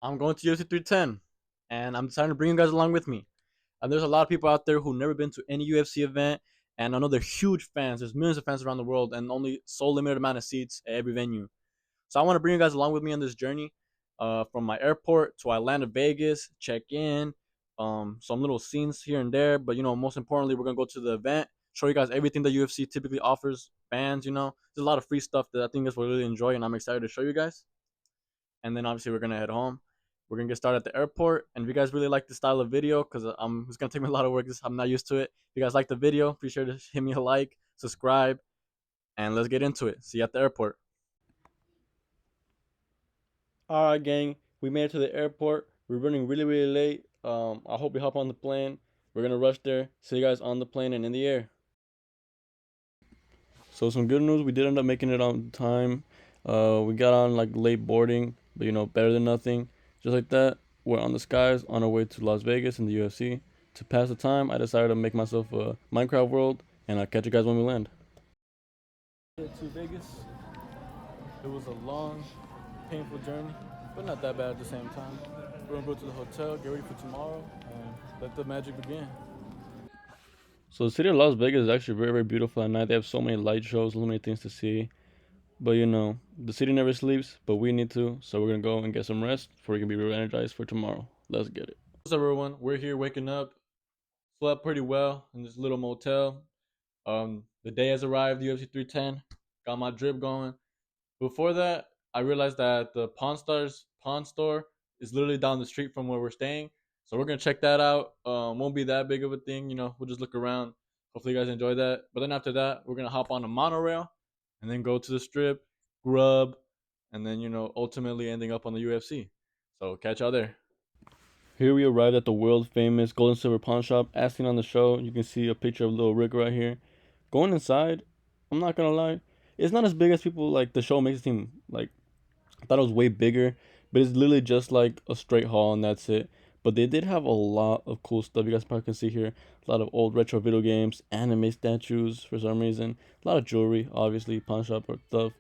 I'm going to UFC 310, and I'm deciding to bring you guys along with me. And there's a lot of people out there who've never been to any UFC event, and I know they're huge fans. There's millions of fans around the world, and only so limited amount of seats at every venue. So I want to bring you guys along with me on this journey, from my airport to Atlanta, Vegas, check in, some little scenes here and there. But most importantly, we're gonna go to the event, show you guys everything that UFC typically offers fans. There's a lot of free stuff that I think you guys will really enjoy, and I'm excited to show you guys. And then obviously we're gonna head home. We're gonna get started at the airport. And if you guys really like this style of video, because it's gonna take me a lot of work, I'm not used to it. If you guys like the video, be sure to hit me a like, subscribe, and let's get into it. See you at the airport. All right, gang, we made it to the airport. We're running really, really late. I hope you hop on the plane. We're gonna rush there. See you guys on the plane and in the air. So some good news, we did end up making it on time. We got on like late boarding, but better than nothing. Just like that, we're on the skies on our way to Las Vegas and the UFC. To pass the time, I decided to make myself a Minecraft world, and I'll catch you guys when we land. To Vegas, it was a long, painful journey, but not that bad at the same time. We're gonna go to the hotel, get ready for tomorrow, and let the magic begin. So the city of Las Vegas is actually very, very beautiful at night. They have so many light shows, so many things to see. But the city never sleeps, but we need to. So we're gonna go and get some rest before we can be re-energized for tomorrow. Let's get it. What's up, everyone? We're here waking up. Slept pretty well in this little motel. The day has arrived. UFC 310. Got my drip going. Before that, I realized that the Pawn Store is literally down the street from where we're staying. So we're gonna check that out. Won't be that big of a thing, we'll just look around. Hopefully you guys enjoy that. But then after that, we're gonna hop on a monorail and then go to the strip, grub, and then ultimately ending up on the UFC. So catch y'all there. Here we arrived at the world famous gold and silver pawn shop. As seen on the show, you can see a picture of little Rick right here. Going inside, I'm not gonna lie, it's not as big as people like the show makes it seem. Like, I thought it was way bigger, but it's literally just like a straight hall and that's it. But they did have a lot of cool stuff. You guys probably can see here a lot of old retro video games, anime statues for some reason, a lot of jewelry, obviously pawn shop or stuff.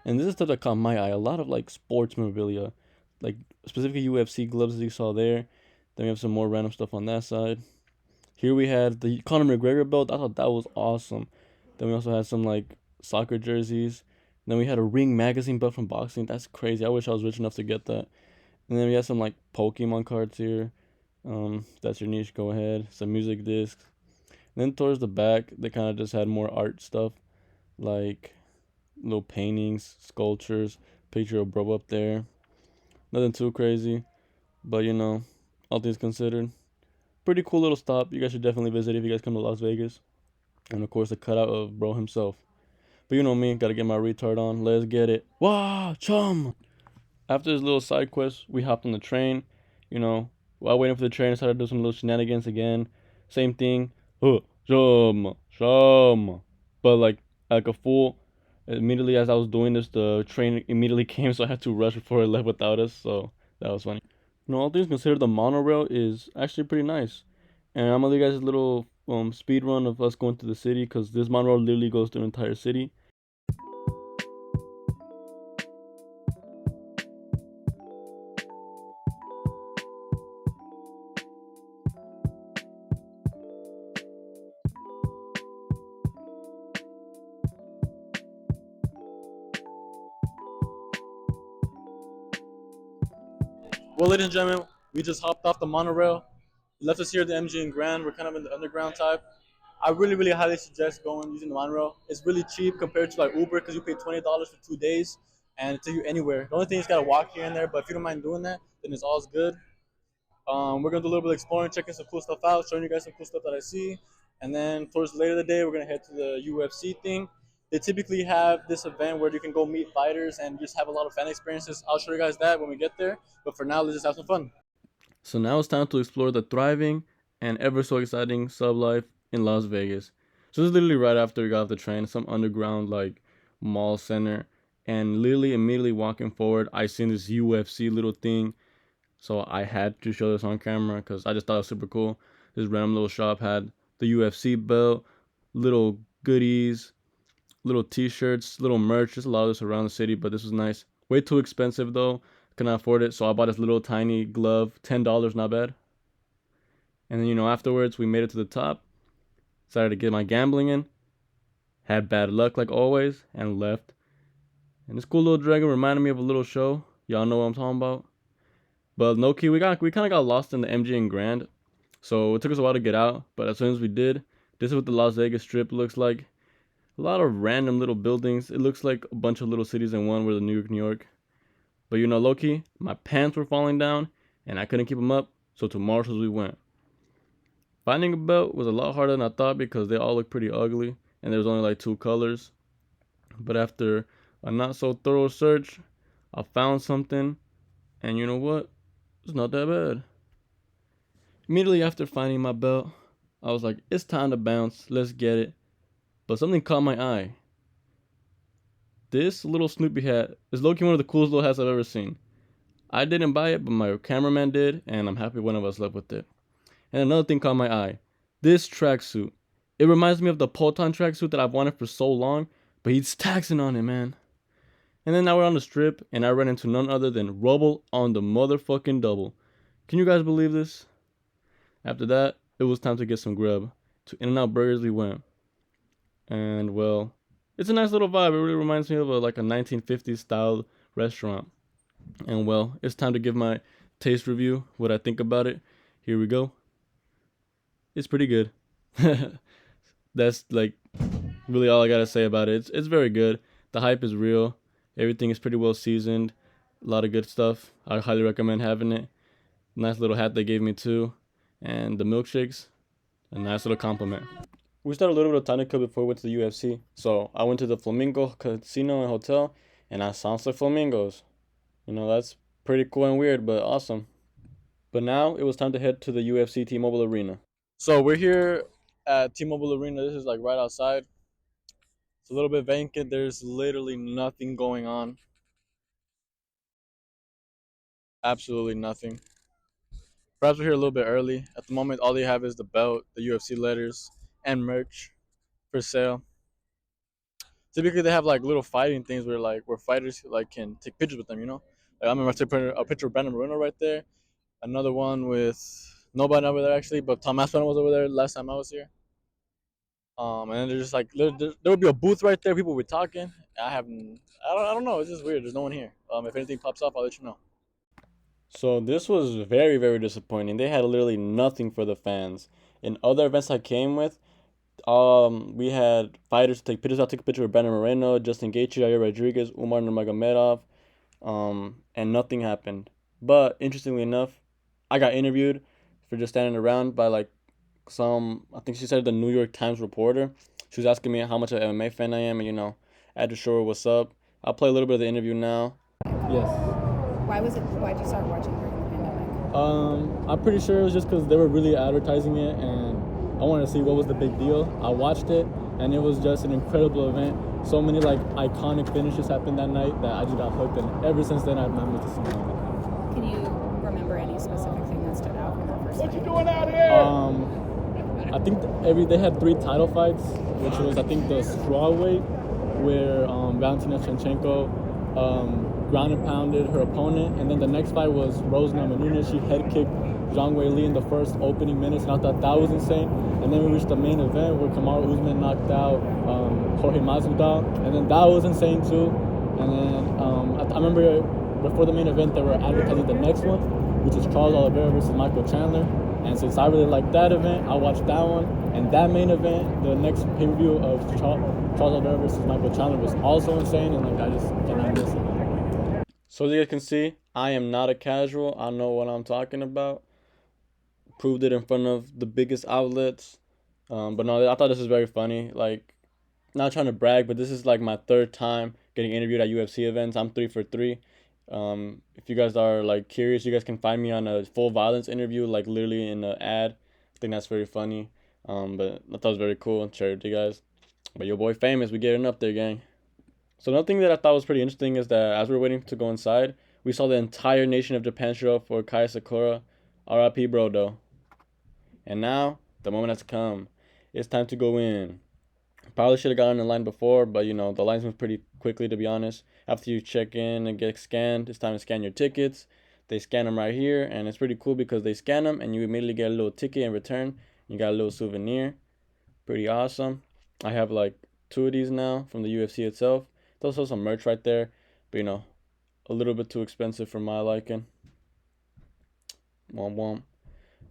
And this is stuff that caught my eye. A lot of like sports memorabilia, like specifically UFC gloves as you saw there. Then we have some more random stuff on that side. Here we had the Conor McGregor belt. I thought that was awesome. Then we also had some like soccer jerseys. Then we had a Ring magazine belt from boxing. That's crazy. I wish I was rich enough to get that. And then we had some like Pokemon cards here. That's your niche. Go ahead. Some music discs. And then towards the back, they kind of just had more art stuff, like little paintings, sculptures, picture of bro up there. Nothing too crazy, but all things considered, pretty cool little stop. You guys should definitely visit if you guys come to Las Vegas. And of course, the cutout of bro himself. But you know me, gotta get my retard on. Let's get it. Wah, chum! After this little side quest, we hopped on the train. While waiting for the train, I decided to do some little shenanigans again. Same thing. Chum, chum. But like a fool. Immediately as I was doing this, the train immediately came, so I had to rush before it left without us. So that was funny. All things considered, the monorail is actually pretty nice. And I'm gonna leave you guys a little speed run of us going to the city because this monorail literally goes through the entire city. Well, ladies and gentlemen, we just hopped off the monorail. Left us here at the MG and Grand. We're kind of in the underground type. I really, really highly suggest going using the monorail. It's really cheap compared to like Uber because you pay $20 for 2 days and it takes you anywhere. The only thing is gotta walk here and there, but if you don't mind doing that, then it's all good. We're gonna do a little bit of exploring, checking some cool stuff out, showing you guys some cool stuff that I see, and then towards later the day, we're gonna head to the UFC thing. They typically have this event where you can go meet fighters and just have a lot of fan experiences. I'll show you guys that when we get there. But for now, let's just have some fun. So now it's time to explore the thriving and ever so exciting sub life in Las Vegas. So this is literally right after we got off the train, some underground like mall center, and literally immediately walking forward, I seen this UFC little thing. So I had to show this on camera because I just thought it was super cool. This random little shop had the UFC belt, little goodies, little t-shirts, little merch, just a lot of this around the city, but this was nice. Way too expensive though. could not afford it, so I bought this little tiny glove, $10, not bad. And then, afterwards, we made it to the top. Decided to get my gambling in. Had bad luck like always, and left. And this cool little dragon reminded me of a little show. Y'all know what I'm talking about. But no key, we kind of got lost in the MG and Grand, so it took us a while to get out. But as soon as we did, this is what the Las Vegas Strip looks like. A lot of random little buildings. It looks like a bunch of little cities in one. We're the New York, New York. But low key, my pants were falling down, and I couldn't keep them up. So to Marshalls we went. Finding a belt was a lot harder than I thought because they all look pretty ugly, and there was only like 2 colors. But after a not so thorough search, I found something, and you know what? It's not that bad. Immediately after finding my belt, I was like, it's time to bounce, let's get it. But something caught my eye. This little Snoopy hat is low-key one of the coolest little hats I've ever seen. I didn't buy it, but my cameraman did, and I'm happy one of us left with it. And another thing caught my eye. This tracksuit. It reminds me of the Polton tracksuit that I've wanted for so long, but he's taxing on it, man. And then now we're on the strip, and I ran into none other than Rubble on the motherfucking double. Can you guys believe this? After that, it was time to get some grub. To In-N-Out Burgers we went. And, well, it's a nice little vibe. It really reminds me of a 1950s style restaurant. And, well, it's time to give my taste review, what I think about it. Here we go. It's pretty good. That's, really all I gotta say about it. It's very good. The hype is real. Everything is pretty well seasoned. A lot of good stuff. I highly recommend having it. Nice little hat they gave me, too. And the milkshakes, a nice little compliment. We started a little bit of Tonic Cup before we went to the UFC. So I went to the Flamingo Casino and Hotel, and I saw some flamingos. That's pretty cool and weird, but awesome. But now it was time to head to the UFC T-Mobile Arena. So we're here at T-Mobile Arena. This is right outside. It's a little bit vacant. There's literally nothing going on. Absolutely nothing. Perhaps we're here a little bit early. At the moment, all they have is the belt, the UFC letters, and merch for sale. Typically, they have little fighting things where fighters can take pictures with them. I remember I took a picture of Brandon Moreno right there. Another one with nobody over there actually, but Tom Aspinall was over there last time I was here. And then there's just there would be a booth right there. People would be talking. I don't know. It's just weird. There's no one here. If anything pops up, I'll let you know. So this was very, very disappointing. They had literally nothing for the fans. In other events I came with, we had fighters take pictures. I took a picture with Brandon Moreno, Justin Gaethje, Yair Rodriguez, Umar Nurmagomedov, and nothing happened. But interestingly enough, I got interviewed for just standing around by I think she said the New York Times reporter. She was asking me how much of an MMA fan I am, and I had to show her what's up. I'll play a little bit of the interview now. Yes. Why'd you start watching during the pandemic? I'm pretty sure it was just because they were really advertising it, and I wanted to see what was the big deal. I watched it, and it was just an incredible event. So many iconic finishes happened that night that I just got hooked, and ever since then I've been to see it. Can you remember any specific thing that stood out from that first fight? What you doing out here? I think they had 3 title fights, which was I think the strawweight where Valentina Shevchenko ground and pounded her opponent, and then the next fight was Rose Namajunas. She head kicked Zhang Weili in the first opening minutes, and I thought that was insane. And then we reached the main event where Kamaru Usman knocked out Jorge Masvidal, and then that was insane too. And then I remember before the main event they were advertising the next one, which was Charles Oliveira versus Michael Chandler. And since I really liked that event, I watched that one. And that main event, the next pay-per-view of Charles Oliveira versus Michael Chandler was also insane, and I just cannot miss it. So as you guys can see, I am not a casual. I know what I'm talking about. Proved it in front of the biggest outlets. But no, I thought this was very funny. Not trying to brag, but this is my 3rd time getting interviewed at UFC events. I'm 3 for 3. If you guys are curious, you guys can find me on a full violence interview, literally in an ad. I think that's very funny. But I thought it was very cool and share it with you guys. But your boy famous, we getting up there, gang. So another thing that I thought was pretty interesting is that as we were waiting to go inside, we saw the entire nation of Japan show up for Kai Sakura, R.I.P. Brodo. And now the moment has come. It's time to go in. Probably should have gotten in line before, but the lines moved pretty quickly, to be honest. after you check in and get scanned, it's time to scan your tickets. They scan them right here, and it's pretty cool because they scan them and you immediately get a little ticket in return. You got a little souvenir. Pretty awesome. I have like 2 of these now from the UFC itself. There's also some merch right there, but a little bit too expensive for my liking. Womp womp.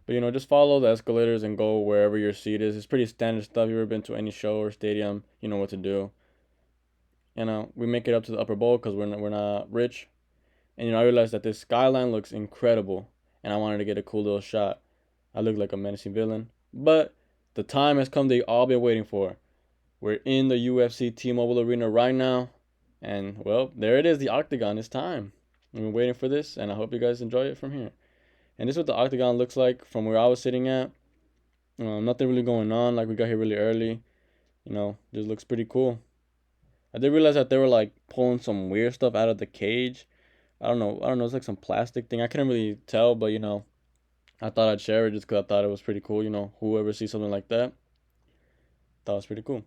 But just follow the escalators and go wherever your seat is. It's pretty standard stuff. If you've ever been to any show or stadium, you know what to do. We make it up to the upper bowl because we're not rich. And I realized that this skyline looks incredible, and I wanted to get a cool little shot. I look like a menacing villain, but the time has come they all been waiting for. We're in the UFC T-Mobile Arena right now, and well, there it is, the octagon. It's time. I've been waiting for this, and I hope you guys enjoy it from here. And this is what the octagon looks like from where I was sitting at. Nothing really going on. Like, we got here really early. Just looks pretty cool. I did realize that they were like pulling some weird stuff out of the cage. I don't know. It's like some plastic thing. I couldn't really tell, but I thought I'd share it just because I thought it was pretty cool. Whoever sees something like that, thought it was pretty cool.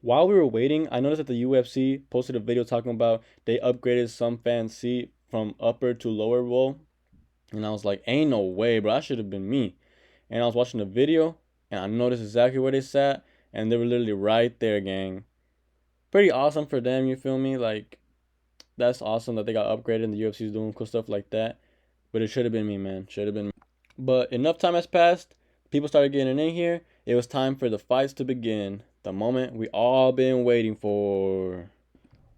While we were waiting, I noticed that the UFC posted a video talking about they upgraded some fans' seat from upper to lower bowl. And I was like, ain't no way, bro. That should have been me. And I was watching the video, and I noticed exactly where they sat, and they were literally right there, gang. Pretty awesome for them, you feel me? Like, that's awesome that they got upgraded and the UFC is doing cool stuff like that. But it should have been me, man. Should have been me. But enough time has passed. People started getting in here. It was time for the fights to begin. The moment we all been waiting for.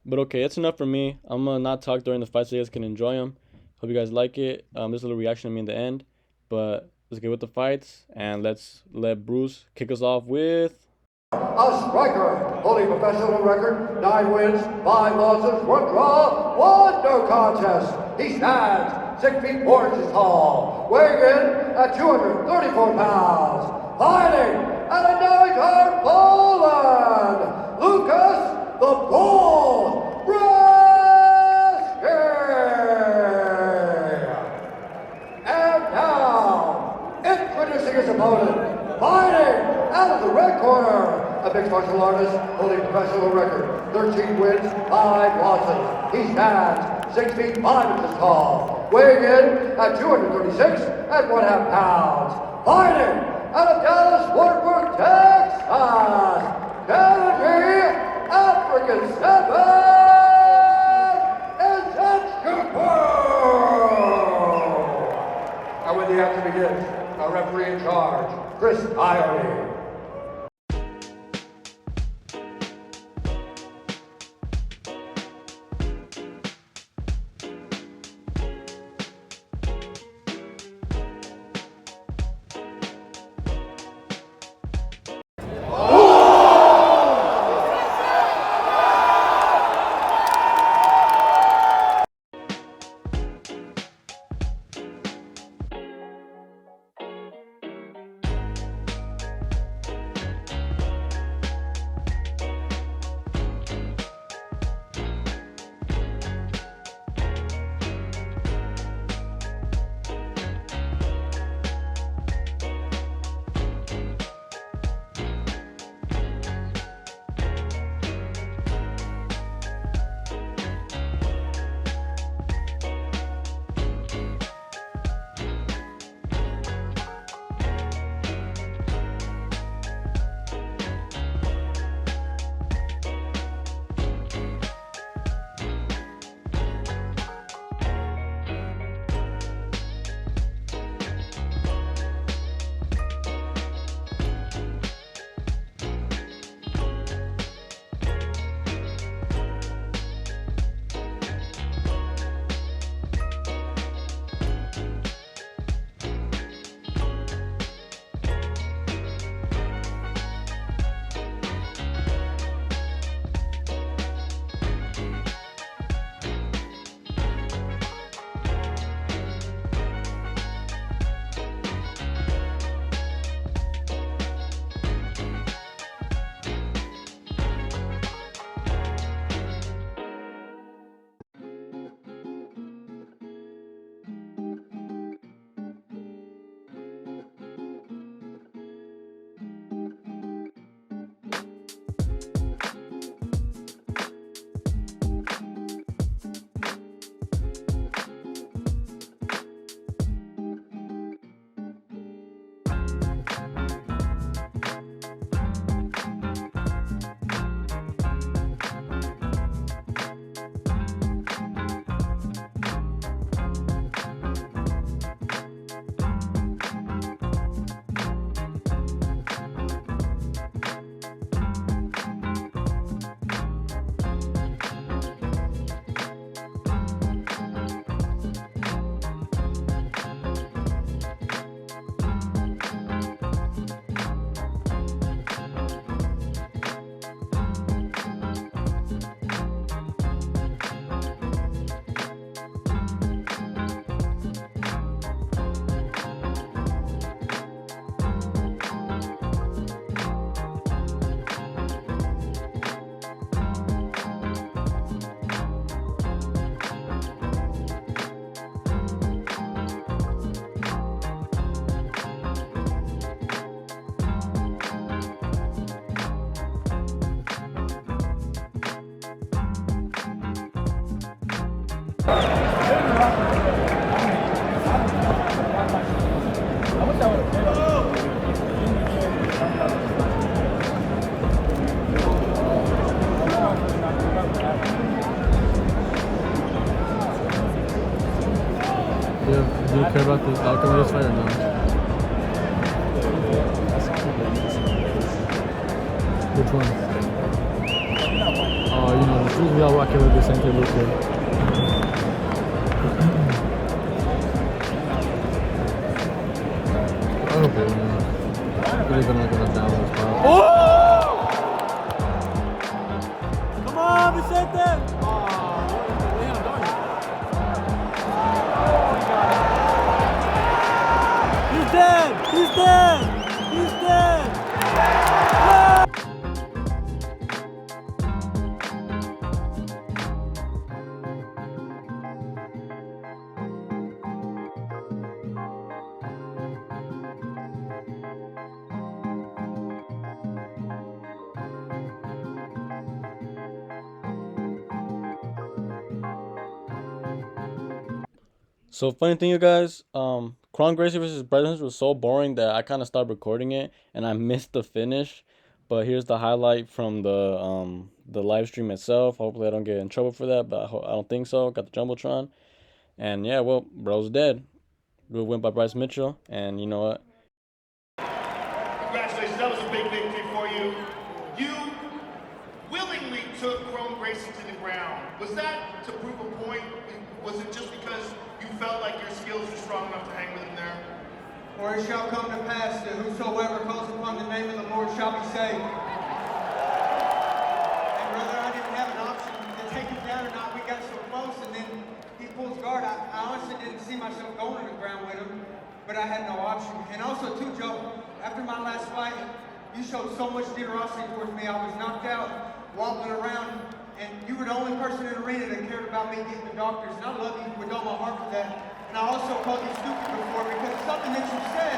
But okay, it's enough for me. I'm going to not talk during the fights so you guys can enjoy them. Hope you guys like it. There's a little reaction to me in the end. But let's get with the fights. And let's let Bruce kick us off with... A striker, holding professional record, 9 wins, 5 losses, 1 draw, 1 no contest. He stands 6 feet 4 inches tall, weighing in at 234 pounds. Fighting out of Novigrad, Poland, Lucas the Bull Bryce. And now, introducing his opponent, fighting out of the red corner, a mixed martial artist holding professional record, 13 wins, 5 losses. He stands 6 feet 5 inches tall, weighing in at 236 and 1/2 pounds. Fighting out of Dallas, Fort Worth, Texas, Kennedy, African 7, is And when the action begins, a referee in charge, Chris Ione. Do you care about the outcome of this fight or no? Which one? Oh, you know, usually I'll rock it with the same table too. I hope it wins. Really been like on a downward spot. Oh! Come on, Vicente! He's dead! He's dead! He's dead! So funny thing, you guys, Kron Gracie versus Bryce Mitchell was so boring that I kind of stopped recording it and I missed the finish. But here's the highlight from the live stream itself. Hopefully I don't get in trouble for that, but I don't think so. Got the jumbotron, and yeah, well, bro's dead. Good win by Bryce Mitchell, and you know what? Congratulations, that was a big victory for you. You willingly took Kron Gracie to the ground. Was that to prove a point? Was it just because you felt like your skills were strong enough to hang with him there? For it shall come to pass that whosoever calls upon the name of the Lord shall be saved. And brother, I didn't have an option to take him down or not. We got so close, and then he pulls guard. I honestly didn't see myself going to the ground with him, but I had no option. And also too, Joe, after my last fight, you showed so much generosity towards me. I was knocked out, wobbling around, and you were the only person in the arena that cared about me getting the doctors, and I love you with all my heart for that. And I also called you stupid before because it's something that you said,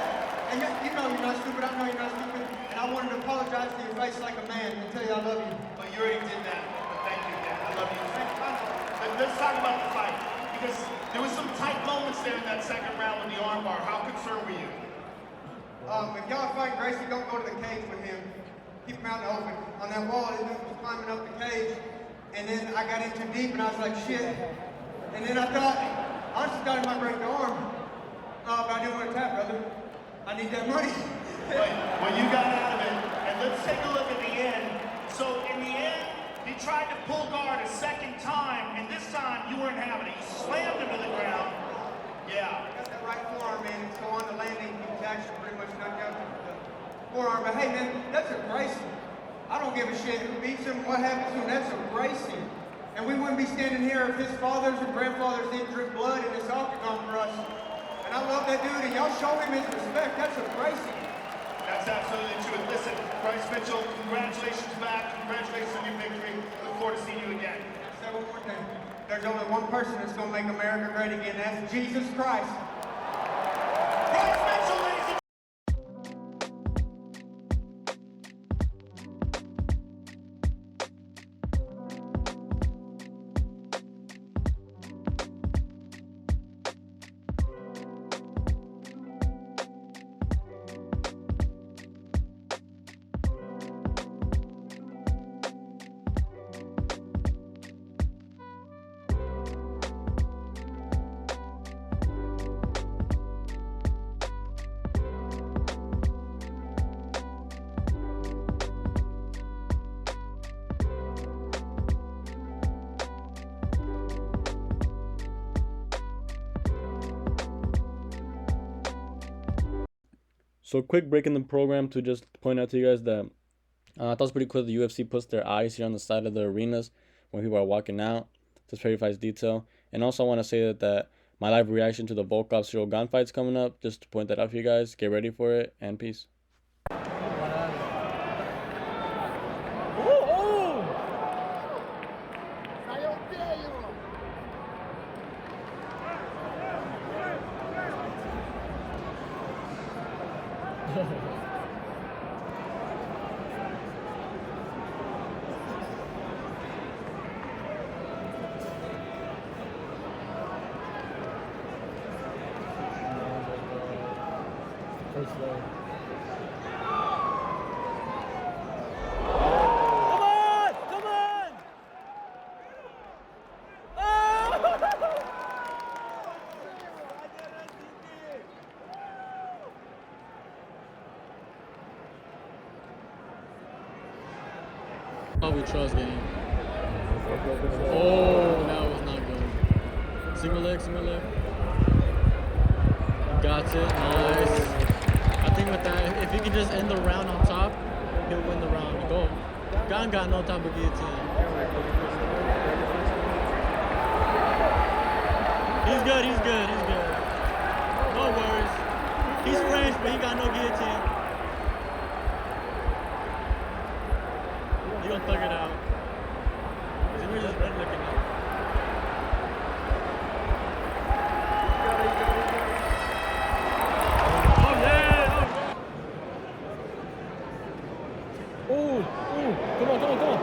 and you know you're not stupid, I know you're not stupid, and I wanted to apologize to your face like a man and tell you I love you. Well, you already did that, but thank you, Dan. I love you. Let's talk about the fight, because there was some tight moments there in that second round with the armbar. How concerned were you? If y'all are fighting Gracie, don't go to the cage with him. Keep him out in the open. On that wall, he was climbing up the cage, and then I got in too deep, and I was like, shit. And then I honestly thought he might break the arm. But I didn't want to tap, brother. I need that money. Well, you got out of it, and let's take a look at the end. So in the end, he tried to pull guard a second time, and this time you weren't having it. You slammed him to the ground. Yeah. I got that right forearm in, so on the landing, he was actually pretty much knocked out the forearm. But hey, man, that's a Gracie. I don't give a shit who beats him, what happens to him. That's a Gracie. And we wouldn't be standing here if his fathers and grandfathers didn't drink blood in this octagon for us. And I love that dude, and y'all show him his respect. That's a Gracie. That's absolutely true. And listen, Bryce Mitchell, congratulations back. Congratulations on your victory. Look forward to seeing you again. I'll say one more thing. There's only one person that's going to make America great again. That's Jesus Christ. Bryce Mitchell, ladies and So quick break in the program to just point out to you guys that I thought it was pretty cool the UFC puts their eyes here on the side of the arenas when people are walking out. Just verifies detail. And also I want to say that my live reaction to the Volkov Cyril Gane fight's coming up. Just to point that out for you guys. Get ready for it, and peace. very slow. Oh, we trust game. Oh, that was not good. Single leg, single leg. Got it, nice. I think with that, if he can just end the round on top, he'll win the round. Go. Gon got no type of guillotine. He's good, he's good, he's good. No worries. He's French, but he got no guillotine. He gonna thug it out. We're just red looking at. Oh yeah! Ooh, come on, come on, come on.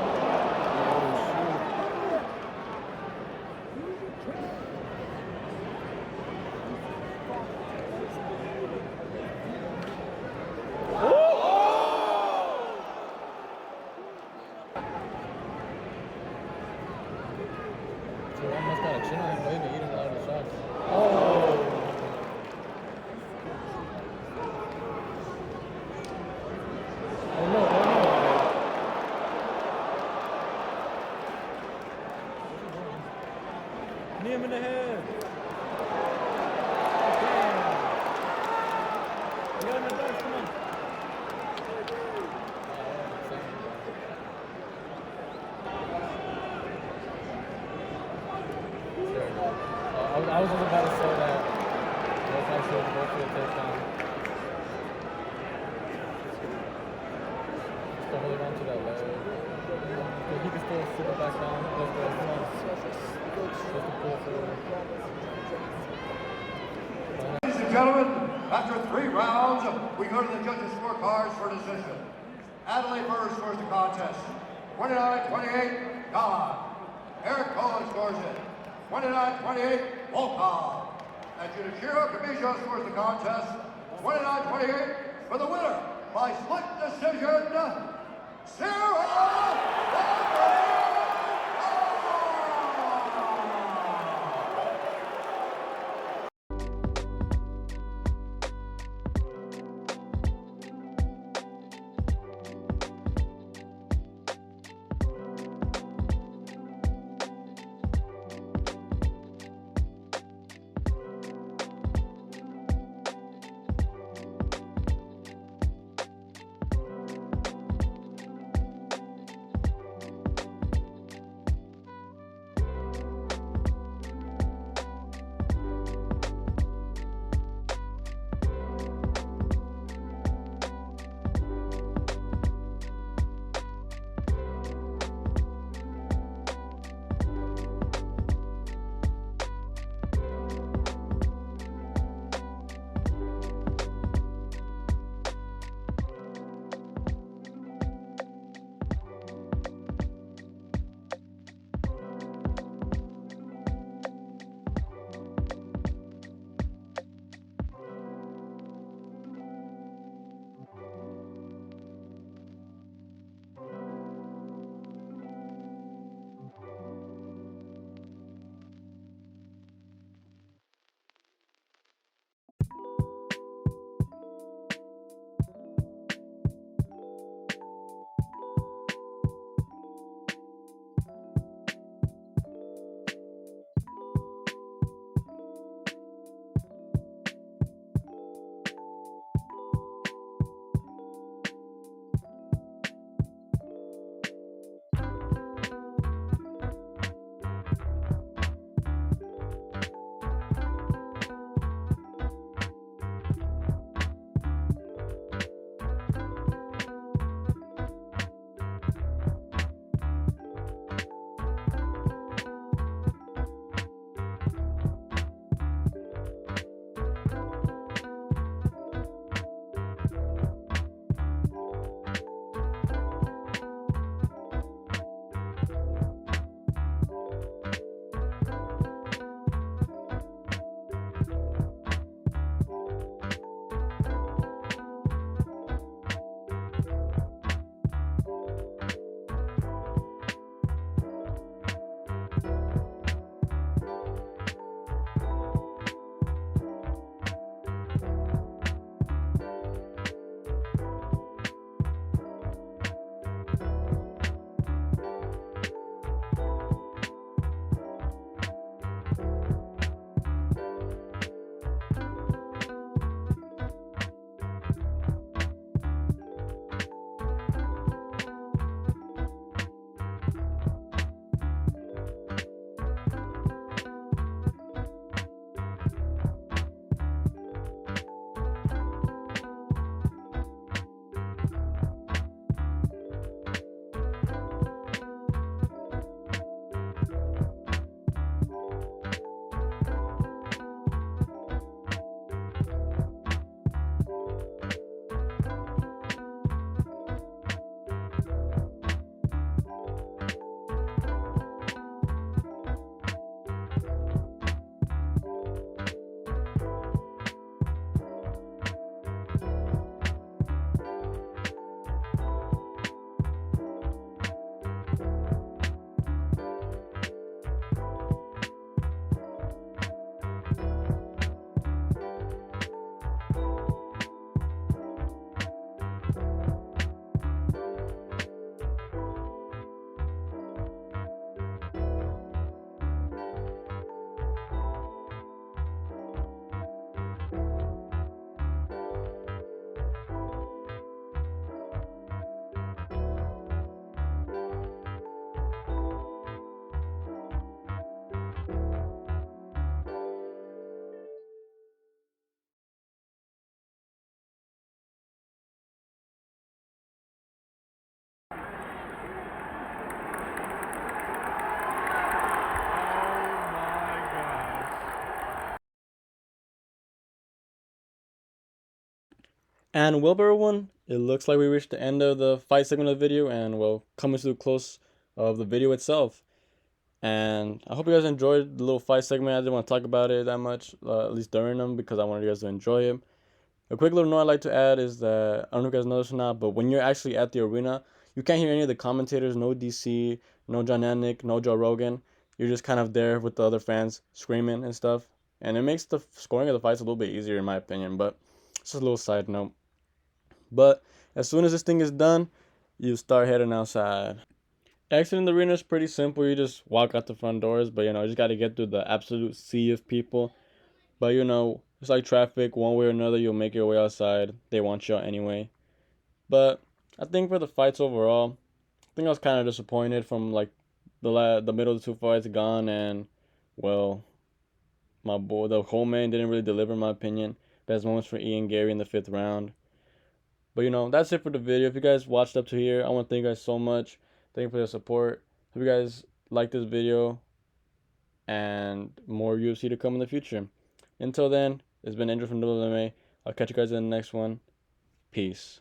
So I almost got a chin on him, but he eating a lot of the shots. Oh! Oh no, oh no. Knee him in the head. Damn. You got him in the dice, come on. I was just about to say that. That's actually go for a touchdown. Still holding on to that leg. He can still sit it back down. Let's go. Come on. Just to pull forward. Ladies and gentlemen, after 3 rounds, we go to the judges' scorecards for decision. Adelaide Burr scores the contest. 29-28, Don. Eric Cohen scores it. 29-28, Volkov. And Junichiro Kamisha scores the contest. 29-28 for the winner by split decision, Sarah. And well, everyone, it looks like we reached the end of the fight segment of the video, and well, coming to the close of the video itself. And I hope you guys enjoyed the little fight segment. I didn't want to talk about it that much, at least during them, because I wanted you guys to enjoy it. A quick little note I'd like to add is that, I don't know if you guys know this or not, but when you're actually at the arena, you can't hear any of the commentators, no DC, no John Anik, no Joe Rogan. You're just kind of there with the other fans screaming and stuff. And it makes the scoring of the fights a little bit easier in my opinion, but it's just a little side note. But as soon as this thing is done, you start heading outside. Exiting the arena is pretty simple. You just walk out the front doors, but you just got to get through the absolute sea of people. But it's like traffic. One way or another, you'll make your way outside. They want you out anyway. But I think for the fights overall, I think I was kind of disappointed from like the middle of the two fights gone, and well, my boy, the whole man didn't really deliver in my opinion. Best moments for Ian Gary in the 5th round. But that's it for the video. If you guys watched up to here, I want to thank you guys so much. Thank you for the support. Hope you guys like this video and more UFC to come in the future. Until then, it's been Andrew from WWE. I'll catch you guys in the next one. Peace.